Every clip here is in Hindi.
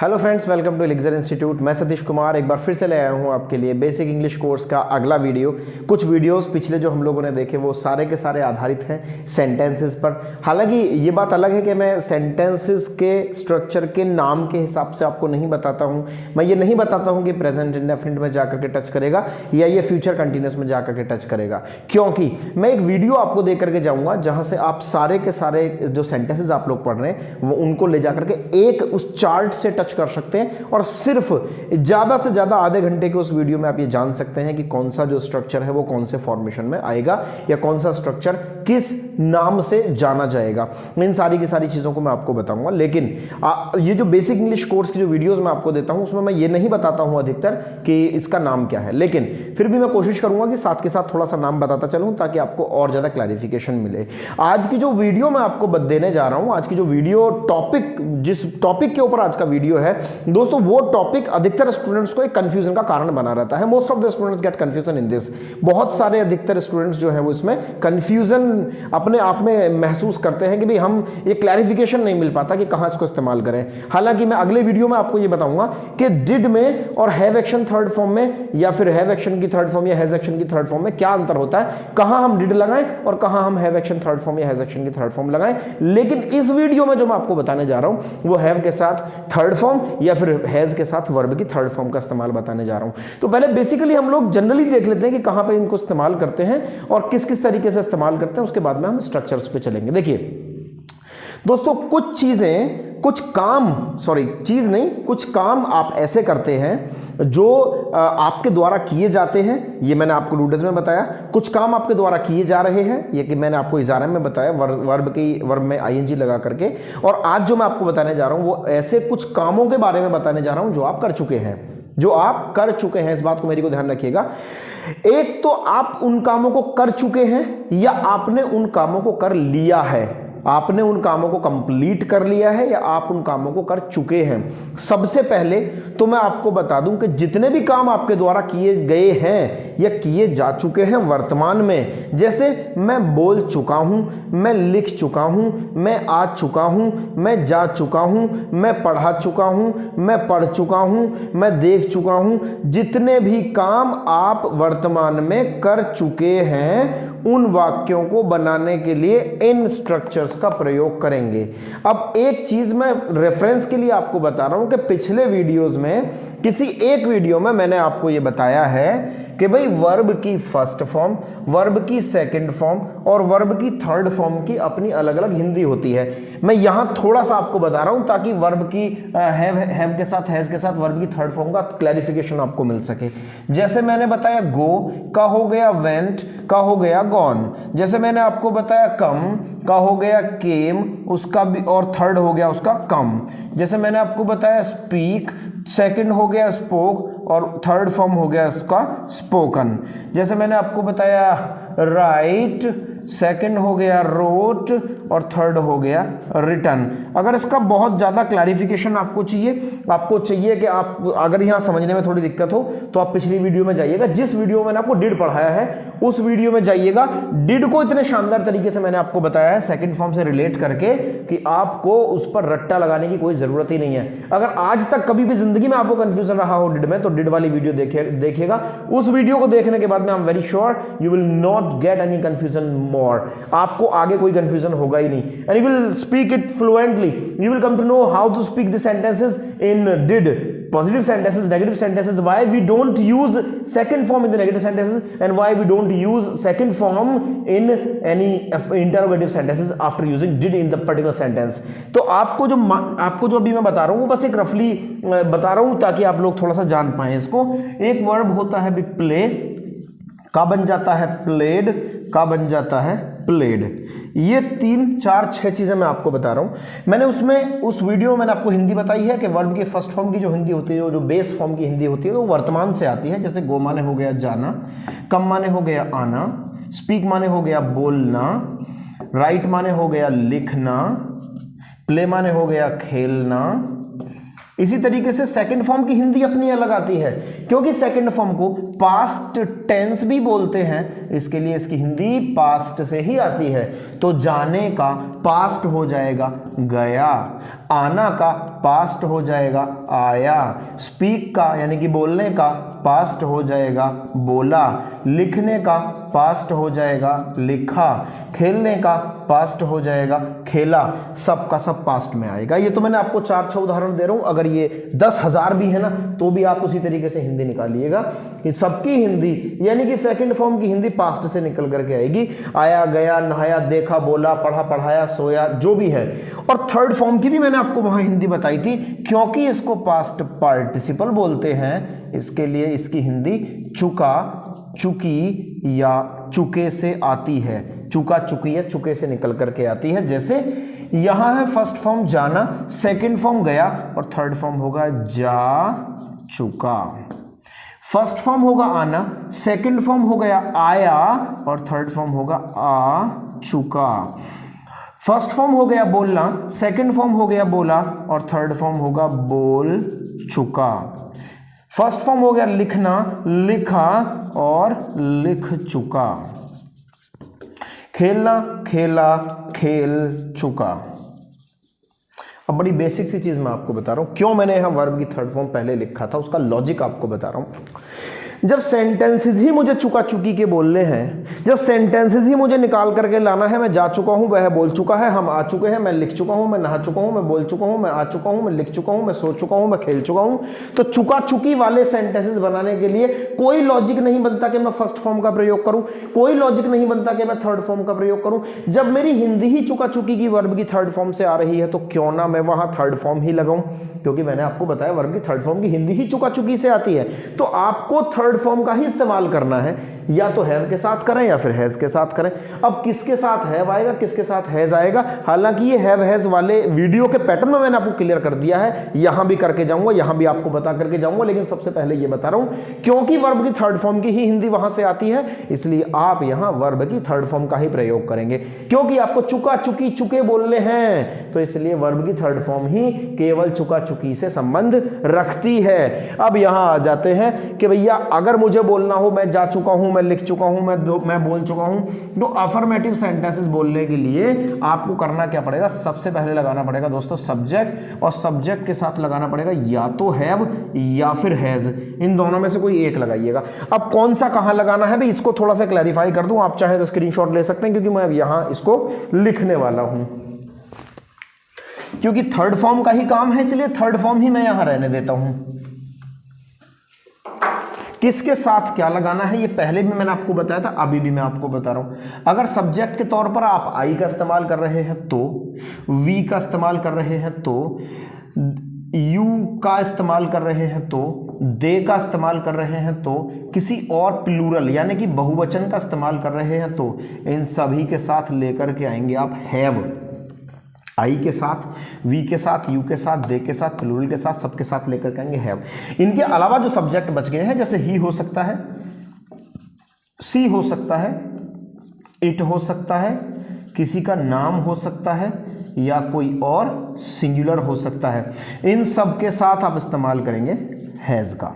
Hello friends, welcome to Elixir institute. मैं सतीश कुमार एक बार फिर से ले आया हूं आपके लिए बेसिक इंग्लिश कोर्स का अगला वीडियो। कुछ वीडियोस पिछले जो हम लोगों ने देखे वो सारे के सारे आधारित हैं सेंटेंसेस पर। हालांकि ये बात अलग है कि मैं सेंटेंसेस के स्ट्रक्चर के नाम के हिसाब से आपको नहीं बताता हूं। मैं ये नहीं बताता हूं कि प्रेजेंट इंडेफिनिट में जाकर के टच करेगा या ये फ्यूचर कंटिन्यूस में जाकर के टच करेगा, क्योंकि मैं एक वीडियो आपको दे करके जाऊंगा जहां से आप सारे के सारे जो सेंटेंसेस आप लोग पढ़ रहे हैं वो उनको ले जाकर के एक उस चार्ट से टच कर सकते हैं और सिर्फ ज्यादा से ज्यादा आधे घंटे के उस वीडियो में आप ये जान सकते हैं कि कौन सा जो स्ट्रक्चर है वो कौन से फॉर्मेशन में आएगा या कौन सा स्ट्रक्चर किस नाम से जाना जाएगा। इन सारी की सारी चीजों को मैं आपको बताऊंगा। लेकिन ये जो बेसिक इंग्लिश कोर्स की जो वीडियोस मैं आपको देता हूं उसमें मैं ये नहीं बताता हूं अधिकतर कि इसका नाम क्या है, लेकिन फिर भी मैं कोशिश करूंगा कि साथ के साथ थोड़ा सा नाम बताता चलूं ताकि आपको और ज्यादा क्लैरिफिकेशन मिले। आज की जो वीडियो मैं आपको देने जा रहा हूं, आज की जो वीडियो टॉपिक, जिस टॉपिक के ऊपर आज का वीडियो है दोस्तों, वो टॉपिक अधिकतर स्टूडेंट्स को एक कंफ्यूजन का कारण बना रहता है। Most of the students gate confusion in this. बहुत सारे अधिकतर स्टूडेंट्स जो है वो इसमें कंफ्यूजन अपने आप में महसूस करते हैं कि भाई हम ये क्लैरिफिकेशन नहीं मिल पाता कि कहां इसको इस्तेमाल करें। हालांकि मैं अगले वीडियो में आपको ये बताऊंगा कि डिड में और हैव एक्शन थर्ड फॉर्म में या फिर हैव एक्शन की थर्ड फॉर्म या हैज एक्शन की थर्ड फॉर्म में क्या अंतर होता है, कहां हम डिड लगाएं और कहां हम हैव एक्शन थर्ड फॉर्म या हैज एक्शन की थर्ड फॉर्म लगाएं। लेकिन इस वीडियो में जो मैं आपको बताने जा रहा हूं वो हैव के साथ थर्ड फॉर्म या फिर हैज के साथ वर्ब की थर्ड फॉर्म का इस्तेमाल बताने जा रहा हूं। तो पहले बेसिकली हम लोग जनरली देख लेते हैं कि कहां पे इनको इस्तेमाल करते हैं और किस किस तरीके से इस्तेमाल करते हैं, उसके बाद में हम स्ट्रक्चर्स पे चलेंगे। देखिए दोस्तों, कुछ चीजें, कुछ काम, चीज नहीं, कुछ काम आप ऐसे करते हैं जो आपके द्वारा किए जाते हैं। ये मैंने आपको रूडेज में बताया। कुछ काम आपके द्वारा किए जा रहे हैं, ये कि मैंने आपको इजारा में बताया वर्ब में आईएनजी लगा करके। और आज जो मैं आपको बताने जा रहा हूं वो ऐसे कुछ कामों के बारे में बताने जा रहा हूं जो आप कर चुके हैं, इस बात को मेरी को ध्यान रखिएगा। एक तो आप उन कामों को कर चुके हैं या आपने उन कामों को कर लिया है, आपने उन कामों को कंप्लीट कर लिया है या आप उन कामों को कर चुके हैं। सबसे पहले तो मैं आपको बता दूं कि जितने भी काम आपके द्वारा किए गए हैं या किए जा चुके हैं वर्तमान में, जैसे मैं बोल चुका हूं, मैं लिख चुका हूं, मैं आ चुका हूं, मैं जा चुका हूं, मैं पढ़ा चुका हूं, मैं पढ़ चुका हूं, मैं देख चुका हूं, जितने भी काम आप वर्तमान में कर चुके हैं उन वाक्यों को बनाने के लिए इन स्ट्रक्चर्स का प्रयोग करेंगे। अब एक चीज मैं रेफरेंस के लिए आपको बता रहा हूं कि पिछले वीडियोस में किसी एक वीडियो में मैंने आपको यह बताया है कि भाई वर्ब की फर्स्ट फॉर्म, वर्ब की सेकंड फॉर्म और वर्ब की थर्ड फॉर्म की अपनी अलग अलग हिंदी होती है। मैं यहां थोड़ा सा आपको बता रहा हूं ताकि वर्ब की हैव के साथ, हैज के साथ वर्ब की थर्ड फॉर्म का क्लैरिफिकेशन आपको मिल सके। जैसे मैंने बताया गो का हो गया वेंट, का हो गया गॉन। जैसे मैंने आपको बताया कम का हो गया केम, उसका भी, और थर्ड हो गया उसका कम। जैसे मैंने आपको बताया स्पीक, सेकंड हो गया स्पोक और थर्ड फॉर्म हो गया इसका स्पोकन। जैसे मैंने आपको बताया राइट, सेकंड हो गया रोट और थर्ड हो गया रिटन। अगर इसका बहुत ज्यादा क्लैरिफिकेशन आपको चाहिए कि आप अगर यहां समझने में थोड़ी दिक्कत हो तो आप पिछली वीडियो में जाइएगा। जिस वीडियो में मैंने आपको डिड पढ़ाया है उस वीडियो में जाइएगा। डिड को इतने शानदार तरीके से मैंने आपको बताया है सेकंड फॉर्म से रिलेट करके कि आपको उस पर रट्टा लगाने की कोई जरूरत ही नहीं है। अगर आज तक कभी भी जिंदगी में आपको कंफ्यूजन रहा हो डिड में तो डिड वाली वीडियो देखिएगा। उस वीडियो को देखने के बाद में I am very sure you will not get any confusion more. आपको आगे कोई कंफ्यूजन होगा ही नहीं and you will speak it fluently. You will come to know how to speak the sentences in did, positive sentences, negative sentences, why we don't use second form in the negative sentences and why we don't use second form in any interrogative sentences after using did in the particular sentence. तो आपको जो अभी मैं बता रहा हूं वो बस एक रफली बता रहा हूं ताकि आप लोग थोड़ा सा जान पाए इसको। एक वर्ब होता है प्ले, का बन जाता है प्लेड, का बन जाता है प्लेड। ये 3, 4, 6 चीजें मैं आपको बता रहा हूं। मैंने उस वीडियो में मैंने आपको हिंदी बताई है कि वर्ब की फर्स्ट फॉर्म की जो हिंदी होती है, जो बेस फॉर्म की हिंदी होती है, तो वर्तमान से आती है। जैसे गो माने हो गया जाना, कम माने हो गया आना, स्पीक माने हो गया बोलना, राइट माने हो गया लिखना, प्ले माने हो गया खेलना। इसी तरीके से सेकंड फॉर्म की हिंदी अपनी अलग आती है, क्योंकि सेकंड फॉर्म को पास्ट टेंस भी बोलते हैं, इसके लिए इसकी हिंदी पास्ट से ही आती है। तो जाने का पास्ट हो जाएगा गया, आना का पास्ट हो जाएगा आया, स्पीक का यानी कि बोलने का पास्ट हो जाएगा बोला, लिखने का पास्ट हो जाएगा लिखा, खेलने का पास्ट हो जाएगा खेला, सब का सब पास्ट में आएगा। ये तो मैंने आपको 4-6 उदाहरण दे रहा हूं, अगर ये 10,000 भी है ना तो भी आप उसी तरीके से हिंदी निकालिएगा कि सबकी हिंदी यानी कि सेकंड फॉर्म की हिंदी पास्ट से निकल करके आएगी, आया गया नहाया देखा बोला पढ़ा पढ़ाया सोया जो भी है। और थर्ड फॉर्म की भी मैंने आपको वहां हिंदी बताई थी, क्योंकि इसको पास्ट पार्टिसिपल बोलते हैं इसके लिए इसकी हिंदी चुका चुकी या चुके से आती है, चुका चुकी या चुके से निकल करके आती है। जैसे यहां है फर्स्ट फॉर्म जाना, सेकंड फॉर्म गया और थर्ड फॉर्म होगा जा चुका। फर्स्ट फॉर्म होगा आना, सेकंड फॉर्म हो गया आया और थर्ड फॉर्म होगा आ चुका। फर्स्ट फॉर्म हो गया बोलना, सेकंड फॉर्म हो गया बोला और थर्ड फॉर्म होगा बोल चुका। फर्स्ट फॉर्म हो गया लिखना, लिखा और लिख चुका। खेलना, खेला, खेल चुका। अब बड़ी बेसिक सी चीज मैं आपको बता रहा हूं, क्यों मैंने यहां वर्ब की थर्ड फॉर्म पहले लिखा था, उसका लॉजिक आपको बता रहा हूं। जब सेंटेंसेस ही मुझे चुका चुकी के बोलने हैं, जब सेंटेंसेस ही मुझे निकाल करके लाना है, मैं जा चुका हूं, वह बोल चुका है, हम आ चुके हैं, मैं लिख चुका हूं, मैं नहा चुका हूं, मैं बोल चुका हूं, मैं आ चुका हूं, मैं लिख चुका हूं, मैं सो चुका हूं, मैं खेल चुका हूं, तो चुका चुकी वाले सेंटेंसेस बनाने के लिए कोई लॉजिक नहीं बनता कि मैं फर्स्ट फॉर्म का प्रयोग करूं, कोई लॉजिक नहीं बनता कि मैं थर्ड फॉर्म का प्रयोग करूं। जब मेरी हिंदी ही चुका चुकी की वर्ब की थर्ड फॉर्म से आ रही है तो क्यों ना मैं वहां थर्ड फॉर्म ही लगाऊं, क्योंकि मैंने आपको बताया वर्ब की थर्ड फॉर्म की हिंदी ही चुका चुकी से आती है। तो आपको थर्ड फॉर्म का ही इस्तेमाल करना है, या तो हैव के साथ करें या फिर हैज के साथ करें। अब किसके साथ हैव आएगा, किसके साथ हैज आएगा, हालांकि ये हैव हैज वाले वीडियो के पैटर्न में मैंने आपको क्लियर कर दिया है, यहां भी करके जाऊंगा, यहां भी आपको बता करके जाऊंगा, लेकिन सबसे पहले ये बता रहा हूं क्योंकि वर्ब की थर्ड फॉर्म की ही हिंदी वहां से आती है, इसलिए आप यहां वर्ब की थर्ड फॉर्म का ही प्रयोग करेंगे। क्योंकि आपको चुका चुकी चुके बोलने हैं तो इसलिए वर्ब की थर्ड फॉर्म ही केवल चुका चुकी से संबंध रखती है। अब यहां आ जाते हैं कि भैया अगर मुझे बोलना हो मैं जा चुका हूं, मैं लिख चुका हूं, मैं बोल चुका हूं, तो अफर्मेटिव सेंटेंसेस बोलने के लिए आपको करना क्या पड़ेगा, सबसे पहले लगाना पड़ेगा दोस्तों सब्जेक्ट, और सब्जेक्ट के साथ लगाना पड़ेगा या तो हैव या फिर हैज, इन दोनों में से कोई एक लगाइएगा। अब कौन सा कहां लगाना है भी इसको थोड़ा सा क्लैरिफाई कर दूं, आप चाहे तो स्क्रीनशॉट ले सकते हैं क्योंकि मैं अब यहां इसको लिखने वाला हूं, क्योंकि थर्ड फॉर्म का ही काम है इसलिए थर्ड फॉर्म ही मैं यहां रहने देता हूं। किसके साथ क्या लगाना है ये पहले भी मैंने आपको बताया था, अभी भी मैं आपको बता रहा हूं। अगर सब्जेक्ट के तौर पर आप आई का इस्तेमाल कर रहे हैं तो, वी का इस्तेमाल कर रहे हैं तो, यू का इस्तेमाल कर रहे हैं तो, दे का इस्तेमाल कर रहे हैं तो, किसी और प्लूरल यानी कि बहुवचन का इस्तेमाल कर रहे हैं तो, इन सभी के साथ लेकर के आएंगे आप हैव। आई के साथ, वी के साथ, यू के साथ, दे के साथ, प्लूरल के साथ, सबके साथ लेकर के आएंगे हैव। इनके अलावा जो सब्जेक्ट बच गए हैं जैसे ही हो सकता है, सी हो सकता है, इट हो सकता है, किसी का नाम हो सकता है या कोई और सिंगुलर हो सकता है, इन सब के साथ आप इस्तेमाल करेंगे हैज का।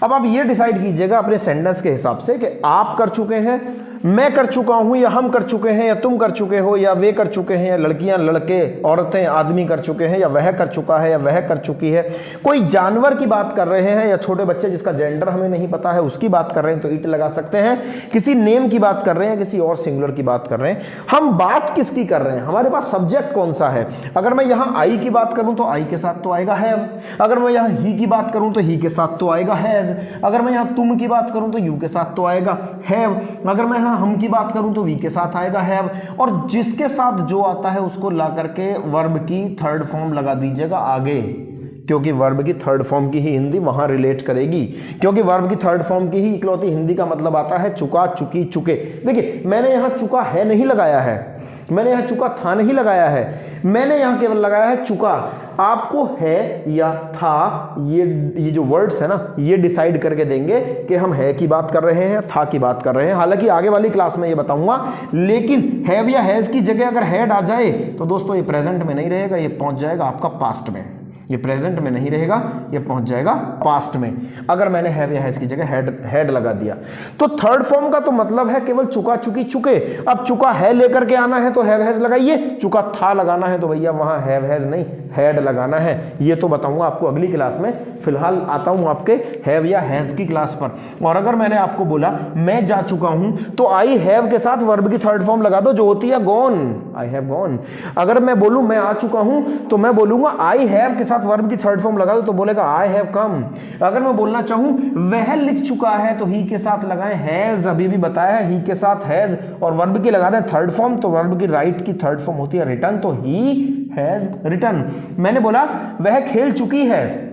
अब आप ये डिसाइड कीजिएगा अपने सेंटेंस के हिसाब से कि आप कर चुके हैं, मैं कर चुका हूं, या हम कर चुके हैं, या तुम कर चुके हो, या वे कर चुके हैं, या लड़कियां लड़के औरतें आदमी कर चुके हैं, या वह कर चुका है, या वह कर चुकी है। कोई जानवर की बात कर रहे हैं या छोटे बच्चे जिसका जेंडर हमें नहीं पता है उसकी बात कर रहे हैं तो इट लगा सकते हैं। किसी नेम की बात कर रहे हैं, किसी और सिंगुलर की बात कर रहे हैं। हम बात किसकी कर रहे हैं, हमारे पास सब्जेक्ट कौन सा है। अगर मैं यहां आई की बात करूं तो आई के साथ तो आएगा हैव, अगर मैं यहां ही की बात करूं तो ही के साथ तो आएगा हैज, अगर मैं यहां तुम की बात करूं तो यू के साथ तो आएगा हैव, अगर मैं हम की बात करूं तो वी के साथ आएगा हैव, और जिसके साथ जो आता है उसको ला करके वर्ब की थर्ड फॉर्म लगा दीजिएगा आगे, क्योंकि वर्ब की थर्ड फॉर्म की ही हिंदी वहां रिलेट करेगी, क्योंकि वर्ब की थर्ड फॉर्म की ही इकलौती हिंदी का मतलब आता है चुका चुकी चुके। देखिए मैंने यहां चुका है नहीं लगाया है, मैंने यहां चुका था नहीं लगाया है, मैंने यहां केवल लगाया है चुका। आपको है या था ये जो वर्ड्स है ना ये डिसाइड करके देंगे कि हम है की बात कर रहे हैं, था की बात कर रहे हैं। हालांकि आगे वाली क्लास में ये बताऊंगा, लेकिन हैव या हैज की जगह अगर हैड आ जाए तो दोस्तों ये प्रेजेंट में नहीं रहेगा, ये पहुंच जाएगा आपका पास्ट में। ये प्रेजेंट में नहीं रहेगा, ये पहुंच जाएगा पास्ट में अगर मैंने हैव या हैज की जगह हैड लगा दिया। तो थर्ड फॉर्म का तो मतलब है केवल चुका चुकी चुके। अब चुका है लेकर के आना है तो हैव हैज लगाइए, चुका था लगाना है तो भैया वहां हैव हैज नहीं हैड लगाना है। ये तो बताऊंगा आपको अगली क्लास में, फिलहाल आता हूं आपके हैव या हैज की क्लास पर। और अगर मैंने आपको बोला मैं जा चुका हूं तो आई हैव के साथ वर्ब की थर्ड फॉर्म लगा दो जो होती है गॉन, आई हैव गॉन। अगर मैं बोलूं मैं आ चुका हूं तो मैं बोलूंगा आई हैव के साथ वर्ब की थर्ड फॉर्म लगा दो तो बोलेगा आई हैव कम। अगर मैं बोलना चाहूं वह लिख चुका है तो ही के साथ लगाएं हैज, अभी भी बताया है ही के साथ हैज, और वर्ब की लगा दें थर्ड फॉर्म तो वर्ब की राइट की थर्ड फॉर्म होती है रिटर्न, तो ही हैज रिटर्न। मैंने बोला वह खेल चुकी है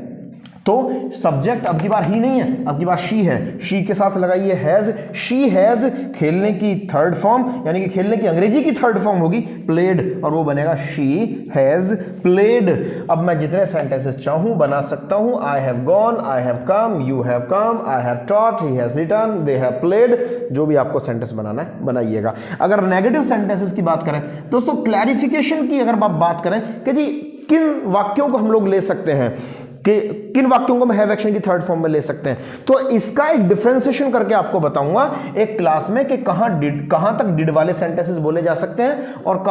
तो सब्जेक्ट अब की बार ही नहीं है, अब की बार शी है, शी के साथ लगाइए हैज, शी हैज खेलने की थर्ड फॉर्म यानी कि खेलने की अंग्रेजी की थर्ड फॉर्म होगी प्लेड और वो बनेगा शी हैज प्लेड। अब मैं जितने सेंटेंसेस चाहूं बना सकता हूं, I have gone, I have come, you have come, I have taught, he has return, they have played, जो भी आपको सेंटेंस बनाना है बनाइएगा। अगर नेगेटिव सेंटेंसेस की बात करें दोस्तों, क्लैरिफिकेशन की अगर आप बात करें कि जी किन वाक्यों को हम लोग ले सकते हैं कि किन वाक्यों को हम हैव एक्शन की थर्ड फॉर्म में ले सकते हैं, तो इसका एक डिफरेंशिएशन करके आपको बताऊंगा एक क्लास में कि कहां तक डिड वाले सेंटेंसेस बोले जा सकते हैं और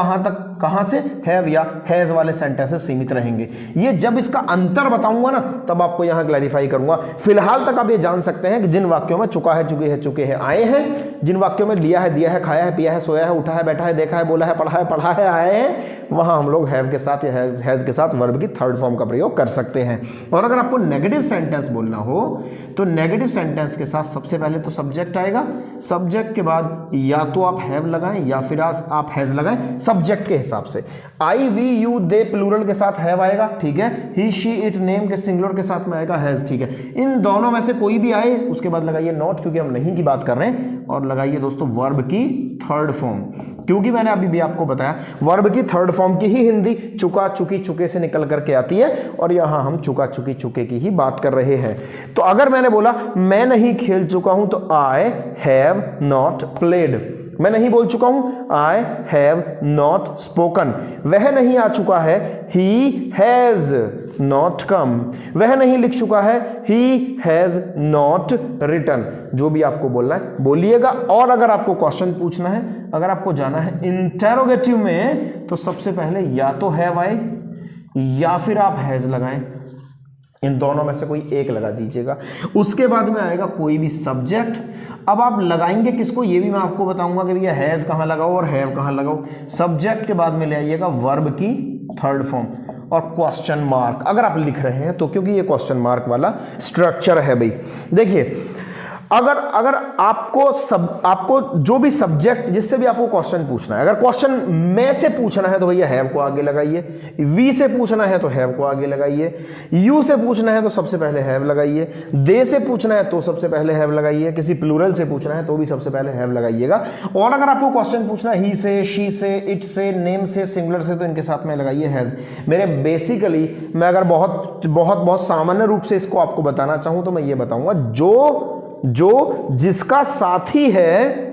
कहां से हैव या हैज वाले सेंटेंसेस सीमित रहेंगे। ये जब इसका अंतर बताऊंगा ना तब आपको यहां क्लैरिफाई करूंगा। फिलहाल तक आप ये जान सकते हैं कि जिन वाक्यों में चुका है, चुके हैं, आए हैं, जिन वाक्यों में लिया है, दिया है, खाया है, पिया है, सोया है, उठा है, बैठा है, देखा है, बोला है, पढ़ा है, आए हैं, वहां हम लोग हैव के साथ या हैज के साथ वर्ब की थर्ड फॉर्म का प्रयोग कर सकते हैं। और अगर आपको नेगेटिव सेंटेंस बोलना हो तो नेगेटिव सेंटेंस के साथ सबसे पहले तो सब्जेक्ट आएगा, सब्जेक्ट के बाद या तो आप हैव लगाएं या फिर आप हैज लगाएं सब्जेक्ट के हिसाब से। आई, वी, यू, दे प्लूरल के साथ हैव आएगा, ठीक है। ही, शी, इट नेम के सिंगुलर के साथ में आएगा हैज, ठीक है। इन दोनों में से कोई भी आए उसके बाद लगाइए नॉट, क्योंकि हम नहीं की बात कर रहे हैं, और लगाइए दोस्तों वर्ब की थर्ड फॉर्म, क्योंकि मैंने अभी भी आपको बताया वर्ब की थर्ड फॉर्म की ही हिंदी चुका, चुकी, चुके से निकल करके आती है और यहां हम चुका, चुकी, चुके की ही बात कर रहे हैं। तो अगर मैंने बोला मैं नहीं खेल चुका हूं तो आई हैव नॉट प्लेड। मैं नहीं बोल चुका हूं, आई हैव नॉट स्पोकन। वह नहीं आ चुका है, ही हैज नॉट कम। वह नहीं लिख चुका है, ही हैज नॉट रिटन। जो भी आपको बोलना है बोलिएगा। और अगर आपको क्वेश्चन पूछना है, अगर आपको जाना है इंटेरोगेटिव में, तो सबसे पहले या तो हैव आए या फिर आप हैज लगाएं, इन दोनों में से कोई एक लगा दीजिएगा। उसके बाद में आएगा कोई भी सब्जेक्ट। अब आप लगाएंगे किसको ये भी मैं आपको बताऊंगा कि भैया हैज कहां लगाओ और हैव कहां लगाओ। सब्जेक्ट के बाद में ले आइएगा वर्ब की थर्ड फॉर्म और क्वेश्चन मार्क अगर आप लिख रहे हैं तो, क्योंकि ये क्वेश्चन मार्क वाला स्ट्रक्चर है भाई। देखिए अगर आपको जो भी सब्जेक्ट जिससे भी आपको क्वेश्चन पूछना है, अगर क्वेश्चन में से पूछना है तो भैया हैव को आगे लगाइए, वी से पूछना है तो हैव को आगे लगाइए, यू से पूछना है तो सबसे पहले हैव लगाइए, दे से पूछना है तो सबसे पहले हैव लगाइए, किसी प्लूरल से पूछना है तो भी सबसे पहले हैव लगाइएगा। और अगर आपको क्वेश्चन पूछना है ही से, शी से, इट से, नेम से, सिंगुलर से, तो इनके साथ में लगाइए हैज। मेरे बेसिकली मैं अगर बहुत सामान्य रूप से इसको आपको बताना चाहूं तो मैं ये बताऊंगा जो जिसका साथी है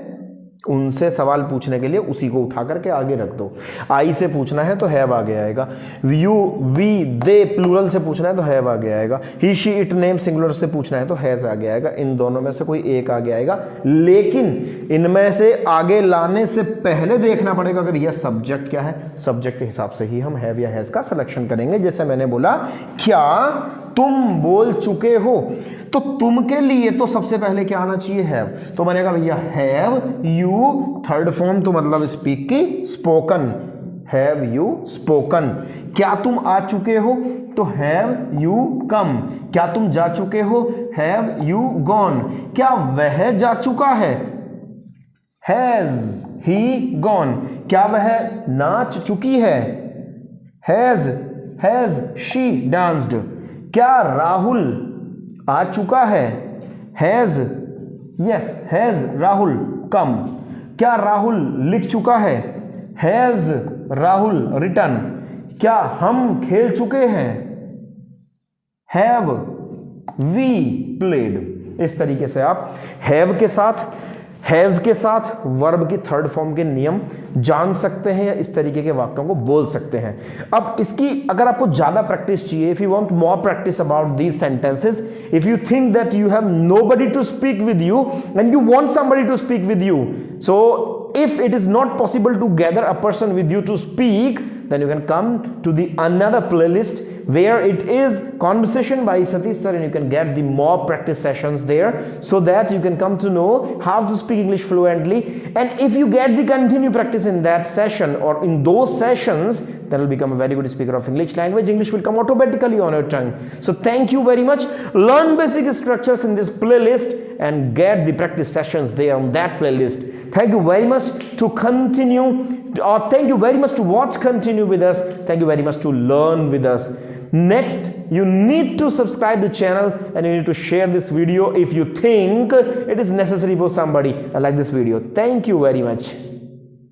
उनसे सवाल पूछने के लिए उसी को उठा करके आगे रख दो। आई से पूछना है तो हैव आगे आएगा, यू, वी, दे प्लूरल से पूछना है तो हैव आगे आएगा, ही, शी, इट, नेम सिंगुलर से पूछना है तो हैज आगे आएगा। इन दोनों में से कोई एक आगे आएगा, लेकिन इनमें से आगे लाने से पहले देखना पड़ेगा कि भैया सब्जेक्ट क्या है। सब्जेक्ट के हिसाब से ही हम हैव या हैज का सिलेक्शन करेंगे। जैसे मैंने बोला क्या तुम बोल चुके हो, तो तुम के लिए तो सबसे पहले क्या आना चाहिए हैव, तो बनेगा भैया हैव यू थर्ड फॉर्म, तो मतलब स्पीक की स्पोकन, हैव यू स्पोकन। क्या तुम आ चुके हो तो हैव यू कम। क्या तुम जा चुके हो, हैव यू गॉन। क्या वह जा चुका है, हैज ही गॉन। क्या वह नाच चुकी है, हैज शी डांस्ड। क्या राहुल आ चुका है, हैज राहुल कम। क्या राहुल लिख चुका है, हैज राहुल रिटन। क्या हम खेल चुके हैं, हैव वी प्लेड। इस तरीके से आप हैव के साथ हैज के साथ वर्ब की थर्ड फॉर्म के नियम जान सकते हैं या इस तरीके के वाक्यों को बोल सकते हैं। अब इसकी अगर आपको ज्यादा प्रैक्टिस चाहिए, if you want more practice about these sentences, if you think that you have nobody to speak with you and you want somebody to speak with you, so if it is not possible to gather a person with you to speak, then you can come to the another playlist where it is conversation by Satish sir, and you can get the more practice sessions there so that you can come to know how to speak English fluently. And if you get the continue practice in that session or in those sessions, then you'll become a very good speaker of English language. English will come automatically on your tongue. So thank you very much. Learn basic structures in this playlist and get the practice sessions there on that playlist. Thank you very much to continue, or thank you very much to watch continue with us. Thank you very much to learn with us. Next, you need to subscribe the channel and you need to share this video if you think it is necessary for somebody like this video. Thank you very much.